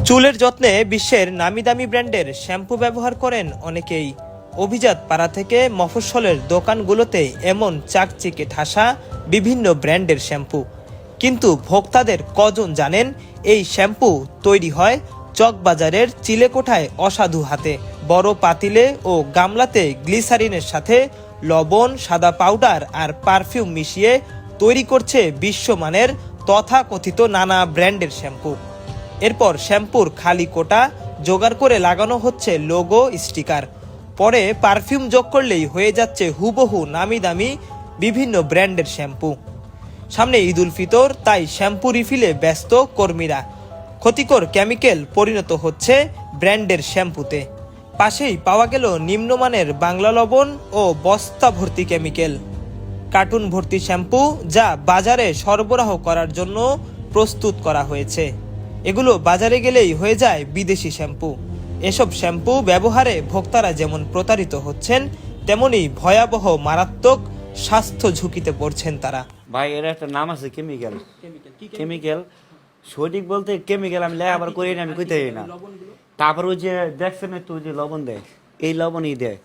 চুলের যত্নে বিশ্বের নামিদামি ব্র্যান্ডের শ্যাম্পু ব্যবহার করেন অনেকেই। অভিজাত পাড়া থেকে মফস্বলের দোকানগুলোতে এমন চাকচিকে ঠাসা বিভিন্ন ব্র্যান্ডের শ্যাম্পু, কিন্তু ভোক্তাদের কজন জানেন এই শ্যাম্পু তৈরি হয় চকবাজারের চিলেকোঠায় অসাধু হাতে। বড় পাতিলে ও গামলাতে গ্লিসারিনের সাথে লবণ, সাদা পাউডার আর পারফিউম মিশিয়ে তৈরি করছে বিশ্বমানের তথাকথিত নানা ব্র্যান্ডের শ্যাম্পু। এরপর শ্যাম্পুর খালি কোটা জোগাড় করে লাগানো হচ্ছে লোগো, স্টিকার। পরে পারফিউম যোগ করলেই হয়ে যাচ্ছে হুবহু নামি দামি বিভিন্ন ব্র্যান্ডের শ্যাম্পু। সামনে ঈদ উল ফিতর, তাই শ্যাম্পু রিফিলে ব্যস্ত কর্মীরা। ক্ষতিকর কেমিক্যাল পরিণত হচ্ছে ব্র্যান্ডের শ্যাম্পুতে। পাশেই পাওয়া গেল নিম্নমানের বাংলা লবণ ও বস্তা ভর্তি কেমিক্যাল। কার্টুন ভর্তি শ্যাম্পু যা বাজারে সরবরাহ করার জন্য প্রস্তুত করা হয়েছে। এগুলো বাজারে গেলেই হয়ে যায় বিদেশি শ্যাম্পু। এসব শ্যাম্পু ব্যবহারে ভোক্তারা যেমন প্রতারিত হচ্ছেন, তেমনি ভয়াবহ মারাত্মক স্বাস্থ্য ঝুঁকিতে পড়ছেন তারা। ভাই এর একটা নাম আছে কেমিক্যাল সঠিক বলতে কেমিক্যাল আমি লেখাপড়া করি না, আমি কইতে না। তারপর ওই যে দেখছেন তো যে লবণ দেয়, এই লবণই দেয়।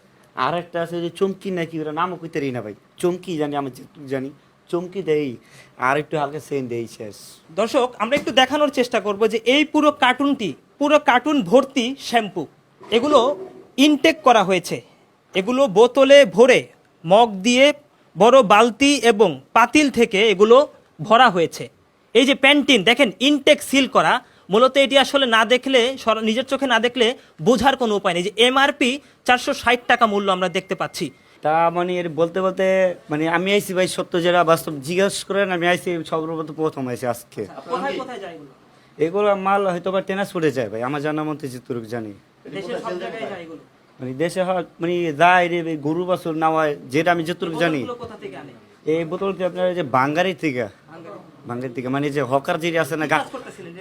আর একটা আছে যে চমকি নাকি, ওরা নামও কইতে না ভাই, চমকি জানি, আমি জানি চমকি দেই, আর একটু হালকা সেন দেই, শেষ। দর্শক, আমরা একটু দেখানোর চেষ্টা করব যে এই পুরো কার্টুন ভর্তি শ্যাম্পু, এগুলো ইনটেক করা হয়েছে। এগুলো বোতলে ভরে মগ দিয়ে বড় বালতি এবং পাতিল থেকে এগুলো ভরা হয়েছে। এই যে প্যান্টিন দেখেন, ইনটেক সিল করা। মূলত এটি আসলে না দেখলে, নিজের চোখে না দেখলে বোঝার কোনো উপায় নেই। যে এমআরপি 460 টাকা মূল্য আমরা দেখতে পাচ্ছি। তা মানে এর বলতে বলতে মানে আমি আইসি ভাই, সত্য যেটা বাস্তব জিজ্ঞেস করেন, আমি আইসি প্রথম আইসি আজকে। এগুলো মাল হয়তো বা ট্রান্সপোর্টে যায় ভাই, আমার জানার মধ্যে যেটুকু জানি। মানে দেশে হয় মানে যায় রে, গরু বাছুর না হয়, যেটা আমি যেটুকু জানি। এই বোতলটি আপনার যে বাঙ্গারি থেকে মানে যে হকার যে আছে না,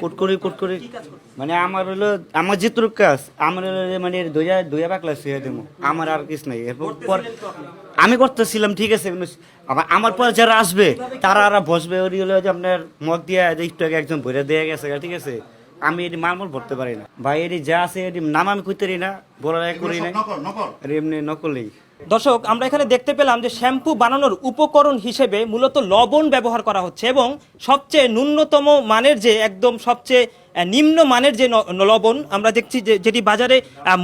কুটকুরি মানে আমার হলো, আমার যেটুকু কাজ আমার হলো মানে দুইয়া বাকলা শুয়ে দেবো, আমার আর কিছু নাই। এরপর আমি করতেছিলাম, ঠিক আছে। আমার পর যারা আসবে তারা আর বসবে, ওই হলো যে আপনার মগ দিয়ে একটু আগে একজন ভরে দিয়ে গেছে, ঠিক আছে। আমি এটি মালমল ভরতে পারি না ভাই, এটি যা আছে এটি নাম আমি খুঁজতে না, বড় করি না, এমনি নকলেই। দর্শক, আমরা এখানে দেখতে পেলাম যে শ্যাম্পু বানানোর উপকরণ হিসেবে মূলত লবণ ব্যবহার করা হচ্ছে, এবং সবচেয়ে ন্যূনতম মানের যে একদম সবচেয়ে নিম্ন মানের যে লবণ আমরা দেখছি, যেটি বাজারে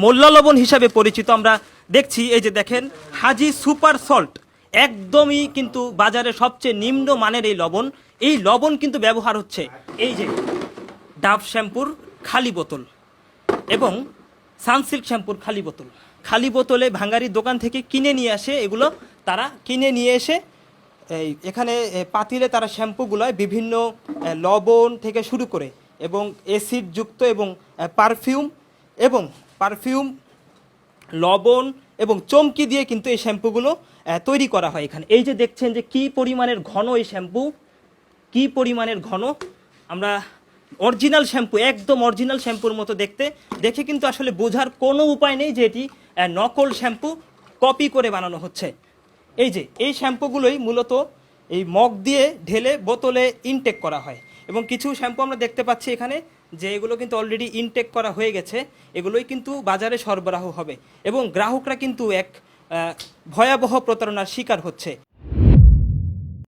মোল্লা লবণ হিসাবে পরিচিত আমরা দেখছি। এই যে দেখেন, হাজি সুপার সল্ট, একদমই কিন্তু বাজারে সবচেয়ে নিম্ন মানের এই লবণ কিন্তু ব্যবহার হচ্ছে। এই যে ডাভ শ্যাম্পুর খালি বোতল এবং সানসিল্ক শ্যাম্পুর খালি বোতলে ভাঙ্গারির দোকান থেকে কিনে নিয়ে আসে। এগুলো তারা কিনে নিয়ে এসে এখানে পাতিলে তারা শ্যাম্পুগুলোয় বিভিন্ন লবণ থেকে শুরু করে এবং অ্যাসিড যুক্ত এবং পারফিউম লবণ এবং চমকি দিয়ে কিন্তু এই শ্যাম্পুগুলো তৈরি করা হয় এখানে। এই যে দেখছেন যে কি পরিমাণের ঘন এই শ্যাম্পু, আমরা অরিজিনাল শ্যাম্পু, একদম অরিজিনাল শ্যাম্পুর মতো দেখে কিন্তু আসলে বোঝার কোনো উপায় নেই যে এটি নকল শ্যাম্পু, কপি করে বানানো হচ্ছে। এই যে এই শ্যাম্পুগুলোই মূলত এই মগ দিয়ে ঢেলে বোতলে ইনটেক করা হয়, এবং কিছু শ্যাম্পু আমরা দেখতে পাচ্ছি এখানে যে এগুলো কিন্তু অলরেডি ইনটেক করা হয়ে গেছে। এগুলোই কিন্তু বাজারে সরবরাহ হবে, এবং গ্রাহকরা কিন্তু এক ভয়াবহ প্রতারণার শিকার হচ্ছে।